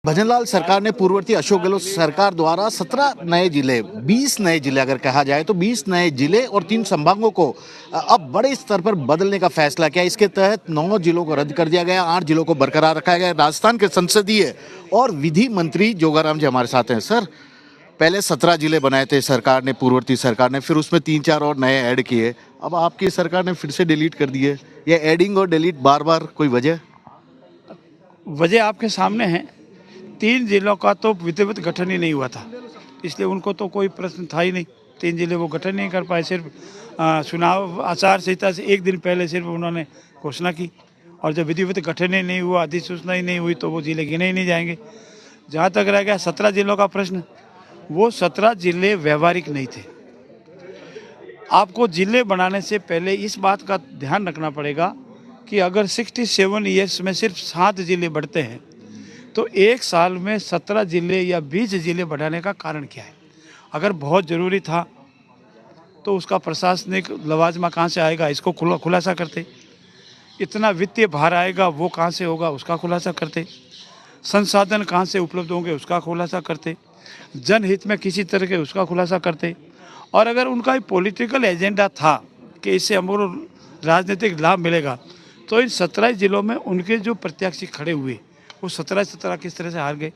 भजनलाल सरकार ने पूर्ववर्ती अशोक गहलोत सरकार द्वारा 17 नए जिले 20 नए जिले अगर कहा जाए तो 20 नए जिले और 3 संभागों को अब बड़े स्तर पर बदलने का फैसला किया। इसके तहत 9 जिलों को रद्द कर दिया गया, 8 जिलों को बरकरार रखा गया। राजस्थान के संसदीय और विधि मंत्री जोगाराम जी हमारे साथ हैं। सर, पहले 17 जिले बनाए थे सरकार ने, पूर्ववर्ती सरकार ने, फिर उसमें 3-4 और नए ऐड किए। अब आपकी सरकार ने फिर से डिलीट कर दिए। ये एडिंग और डिलीट बार बार कोई वजह आपके सामने है। 3 जिलों का तो विधिवत गठन ही नहीं हुआ था, इसलिए उनको तो कोई प्रश्न था ही नहीं। 3 जिले वो गठन नहीं कर पाए। सिर्फ चुनाव आचार संहिता से एक दिन पहले सिर्फ उन्होंने घोषणा की, और जब विधिवत गठन ही नहीं हुआ, अधिसूचना ही नहीं हुई, तो वो जिले गिने ही नहीं जाएंगे। जहाँ तक रह गया 17 जिलों का प्रश्न, वो 17 जिले व्यवहारिक नहीं थे। आपको जिले बनाने से पहले इस बात का ध्यान रखना पड़ेगा कि अगर 67 ईयर्स में सिर्फ 7 जिले बढ़ते हैं तो एक साल में 17 जिले या 20 जिले बढ़ाने का कारण क्या है। अगर बहुत ज़रूरी था तो उसका प्रशासनिक लवाजमा कहाँ से आएगा, इसको खुलासा करते। इतना वित्तीय भार आएगा वो कहाँ से होगा, उसका खुलासा करते। संसाधन कहाँ से उपलब्ध होंगे, उसका खुलासा करते। जनहित में किसी तरह के उसका खुलासा करते। और अगर उनका पॉलिटिकल एजेंडा था कि इससे हमको राजनीतिक लाभ मिलेगा, तो इन 17 जिलों में उनके जो प्रत्याशी खड़े हुए वो 17 किस तरह से हार गए।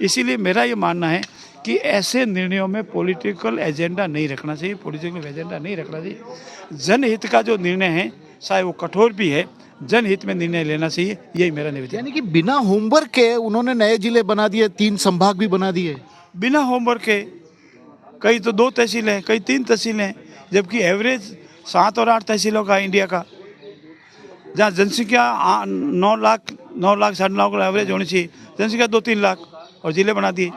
इसीलिए मेरा ये मानना है कि ऐसे निर्णयों में पॉलिटिकल एजेंडा नहीं रखना चाहिए। पॉलिटिकल एजेंडा नहीं रखना चाहिए। जनहित का जो निर्णय है, चाहे वो कठोर भी है, जनहित में निर्णय लेना चाहिए। यही मेरा निवेदन। यानी कि बिना होमवर्क के उन्होंने नए जिले बना दिए, 3 संभाग भी बना दिए। बिना होमवर्क के कई तो 2 तहसीलें हैं, कई 3 तहसीलें हैं, जबकि एवरेज 7 और 8 तहसीलों का इंडिया का, जहाँ जनसंख्या 9 लाख 9.5 लाख एवरेज होनी चाहिए, जनसंख्या 2-3 लाख, और जिले बना दिए।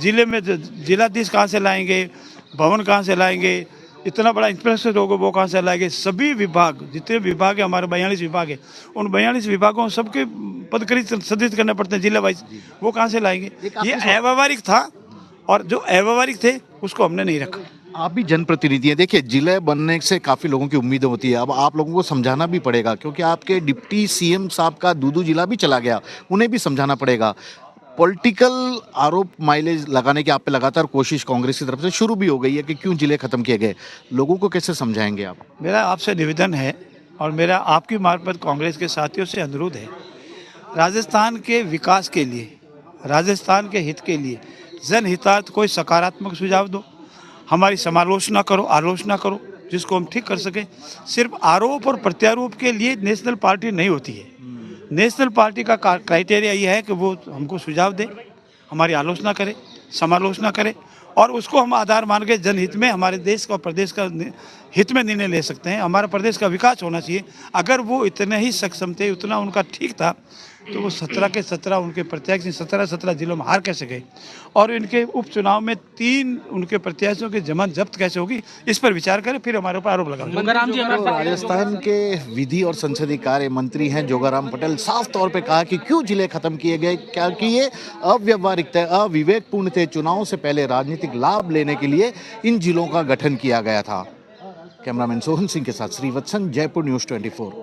जिले में जिलाधीश कहाँ से लाएंगे, भवन कहाँ से लाएंगे, इतना बड़ा इंफ्रास्ट्रक्चर होगा वो कहाँ से लाएंगे। सभी विभाग, जितने विभाग है, हमारे 42 विभाग है, उन 42 विभागों सबके पदकृत संशोधित करने पड़ते हैं जिला वाइज, वो कहाँ से लाएंगे। ये अव्यवहारिक था, और जो अव्यवहारिक थे उसको हमने नहीं रखा। आप भी जनप्रतिनिधि हैं, देखिए जिले बनने से काफ़ी लोगों की उम्मीदें होती है। अब आप लोगों को समझाना भी पड़ेगा, क्योंकि आपके डिप्टी सीएम साहब का दूदू जिला भी चला गया, उन्हें भी समझाना पड़ेगा। पॉलिटिकल आरोप माइलेज लगाने की आप पे लगातार कोशिश कांग्रेस की तरफ से शुरू भी हो गई है कि क्यों जिले खत्म किए गए। लोगों को कैसे समझाएंगे आप? मेरा आपसे निवेदन है, और मेरा आपकी मार्फत कांग्रेस के साथियों से अनुरोध है, राजस्थान के विकास के लिए, राजस्थान के हित के लिए जनहितार्थ कोई सकारात्मक सुझाव दो। हमारी समालोचना करो, आलोचना करो, जिसको हम ठीक कर सकें। सिर्फ आरोप और प्रत्यारोप के लिए नेशनल पार्टी नहीं होती है। नेशनल पार्टी का क्राइटेरिया ये है कि वो हमको सुझाव दे, हमारी आलोचना करे, समालोचना करे, और उसको हम आधार मान के जनहित में हमारे देश का और प्रदेश का हित में निर्णय ले सकते हैं। हमारा प्रदेश का विकास होना चाहिए। अगर वो इतने ही सक्षम थे, उतना उनका ठीक था, तो वो 17 के 17 उनके प्रत्याशी 17 जिलों में हार कैसे गए, और इनके उपचुनाव में 3 उनके प्रत्याशियों की जमानत जब्त कैसे होगी, इस पर विचार करें, फिर हमारे ऊपर आरोप लगाओ। राजस्थान के विधि और संसदीय कार्य मंत्री हैं जोगाराम पटेल, साफ तौर पे कहा कि क्यों जिले खत्म किए गए, क्योंकि ये अव्यवहारिक थे, अविवेकपूर्ण थे। चुनाव से पहले राजनीतिक लाभ लेने के लिए इन जिलों का गठन किया गया था। कैमरामैन सोहन सिंह के साथ श्रीवत्सन, जयपुर न्यूज़ 24।